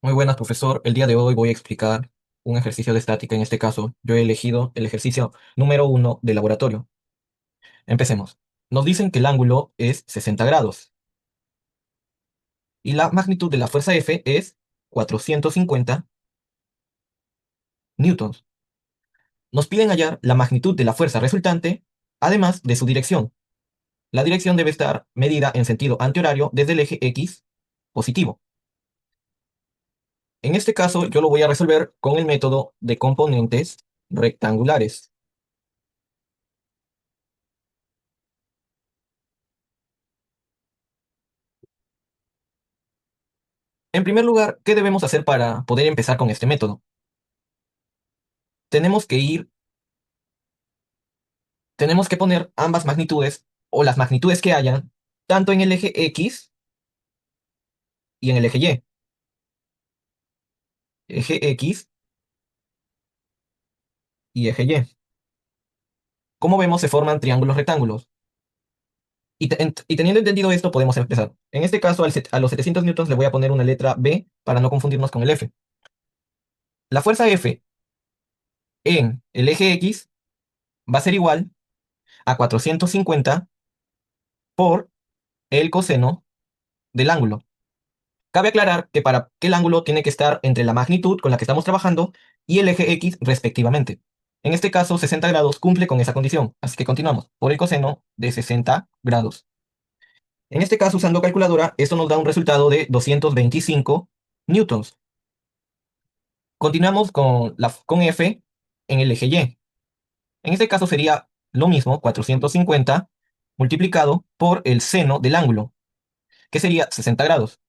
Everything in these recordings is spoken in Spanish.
Muy buenas, profesor. El día de hoy voy a explicar un ejercicio de estática. En este caso, yo he elegido el ejercicio número 1 del laboratorio. Empecemos. Nos dicen que el ángulo es 60 grados y la magnitud de la fuerza F es 450 newtons. Nos piden hallar la magnitud de la fuerza resultante, además de su dirección. La dirección debe estar medida en sentido antihorario desde el eje X positivo. En este caso, yo lo voy a resolver con el método de componentes rectangulares. En primer lugar, ¿qué debemos hacer para poder empezar con este método? Tenemos que ir, tenemos que poner ambas magnitudes o las magnitudes que hayan, tanto en el eje X y en el eje Y. Eje X y eje Y. Como vemos, se forman triángulos rectángulos. Y teniendo entendido esto, podemos empezar. En este caso, a los 700 newtons le voy a poner una letra B para no confundirnos con el F. La fuerza F en el eje X va a ser igual a 450 por el coseno del ángulo. Cabe aclarar que para que el ángulo tiene que estar entre la magnitud con la que estamos trabajando y el eje X respectivamente. En este caso, 60 grados cumple con esa condición, así que continuamos por el coseno de 60 grados. En este caso, usando calculadora, esto nos da un resultado de 225 newtons. Continuamos con F en el eje Y. En este caso sería lo mismo, 450 multiplicado por el seno del ángulo, que sería 60 grados.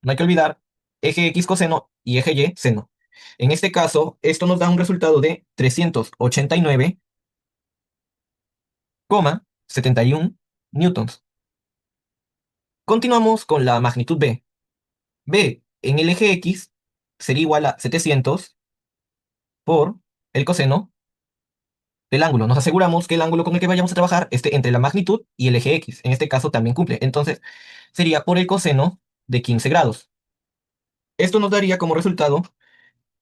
No hay que olvidar eje X coseno y eje Y seno. En este caso, esto nos da un resultado de 389,71 newtons. Continuamos con la magnitud B. B en el eje X sería igual a 700 por el coseno del ángulo. Nos aseguramos que el ángulo con el que vayamos a trabajar esté entre la magnitud y el eje X. En este caso también cumple. Entonces, sería por el coseno de 15 grados. Esto nos daría como resultado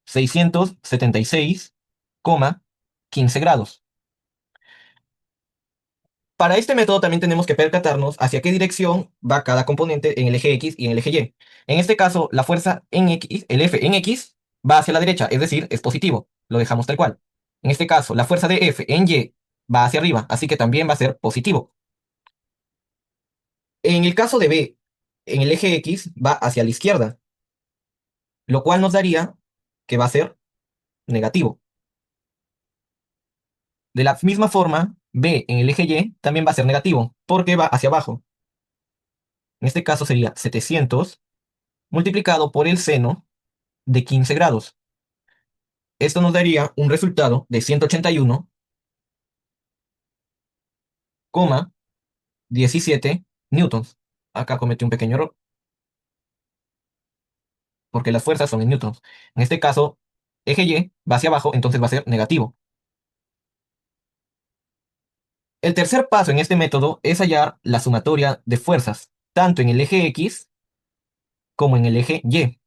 676,15 grados. Para este método también tenemos que percatarnos hacia qué dirección va cada componente en el eje X y en el eje Y. En este caso, la fuerza en X, el F en X, va hacia la derecha, es decir, es positivo. Lo dejamos tal cual. En este caso, la fuerza de F en Y va hacia arriba, así que también va a ser positivo. En el caso de B, en el eje X va hacia la izquierda, lo cual nos daría que va a ser negativo. De la misma forma, B en el eje Y también va a ser negativo, porque va hacia abajo. En este caso sería 700 multiplicado por el seno de 15 grados. Esto nos daría un resultado de 181,17 newtons. Acá cometí un pequeño error, porque las fuerzas son en newtons. En este caso, eje Y va hacia abajo, entonces va a ser negativo. El tercer paso en este método es hallar la sumatoria de fuerzas, tanto en el eje X como en el eje Y.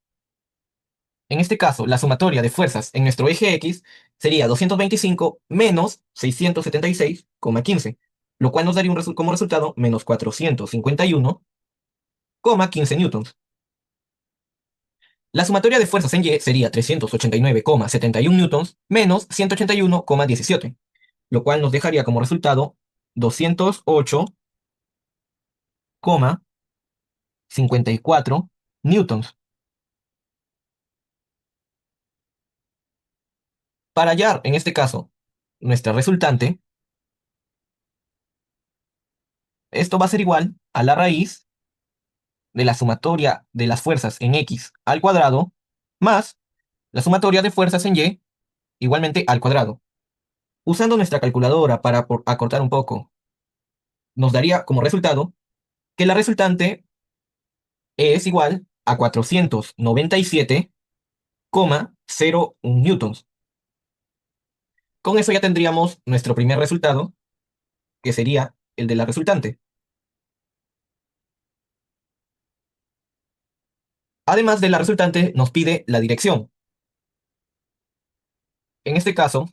En este caso, la sumatoria de fuerzas en nuestro eje X sería 225 menos 676,15, lo cual nos daría como resultado menos 451,15 newtons. La sumatoria de fuerzas en Y sería 389,71 newtons menos 181,17, lo cual nos dejaría como resultado 208,54 newtons. Para hallar, en este caso, nuestra resultante, esto va a ser igual a la raíz de la sumatoria de las fuerzas en X al cuadrado más la sumatoria de fuerzas en Y igualmente al cuadrado. Usando nuestra calculadora para acortar un poco, nos daría como resultado que la resultante es igual a 497,01 newtons. Con eso ya tendríamos nuestro primer resultado, que sería el de la resultante. Además de la resultante, nos pide la dirección. En este caso,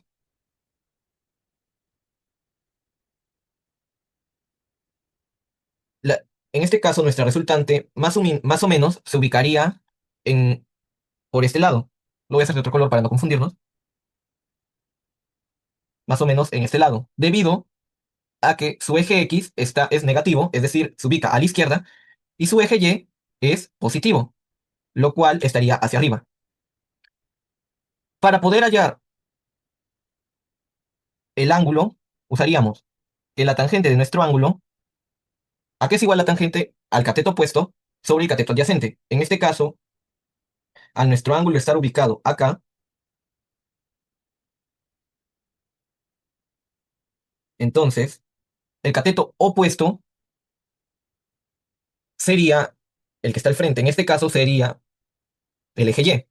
la- en este caso nuestra resultante más o menos se ubicaría en, por este lado. Lo voy a hacer de otro color para no confundirnos. Más o menos en este lado, debido a que su eje X es negativo, es decir, se ubica a la izquierda, y su eje Y es positivo, lo cual estaría hacia arriba. Para poder hallar el ángulo, usaríamos que la tangente de nuestro ángulo, ¿a qué es igual la tangente? Al cateto opuesto sobre el cateto adyacente. En este caso, al nuestro ángulo estar ubicado acá, entonces el cateto opuesto sería el que está al frente. En este caso sería el eje Y.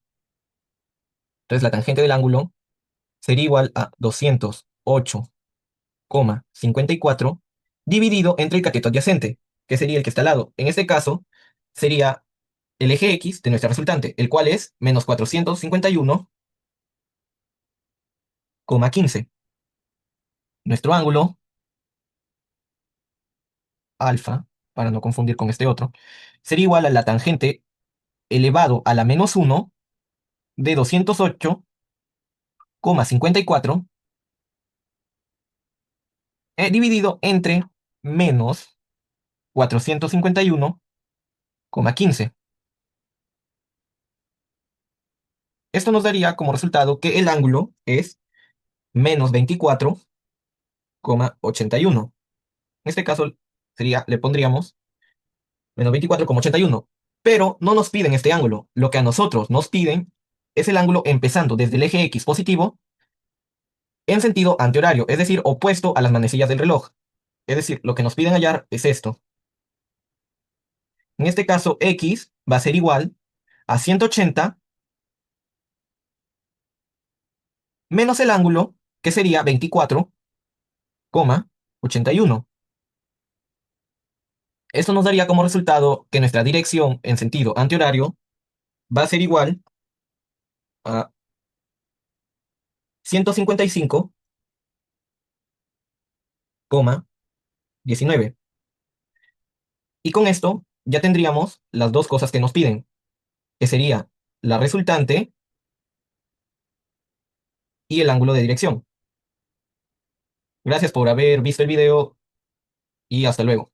Entonces la tangente del ángulo sería igual a 208,54 dividido entre el cateto adyacente, que sería el que está al lado. En este caso sería el eje X de nuestra resultante, el cual es menos 451,15. Nuestro ángulo, alfa, para no confundir con este otro, sería igual a la tangente elevado a la menos 1 de 208,54 dividido entre menos 451,15. Esto nos daría como resultado que el ángulo es menos 24,81. En este caso le pondríamos menos 24,81. Pero no nos piden este ángulo. Lo que a nosotros nos piden es el ángulo empezando desde el eje X positivo en sentido antihorario, es decir, opuesto a las manecillas del reloj. Es decir, lo que nos piden hallar es esto. En este caso, X va a ser igual a 180 menos el ángulo, que sería 24,81. Esto nos daría como resultado que nuestra dirección en sentido antihorario va a ser igual a 155,19. Y con esto ya tendríamos las dos cosas que nos piden, que sería la resultante y el ángulo de dirección. Gracias por haber visto el video y hasta luego.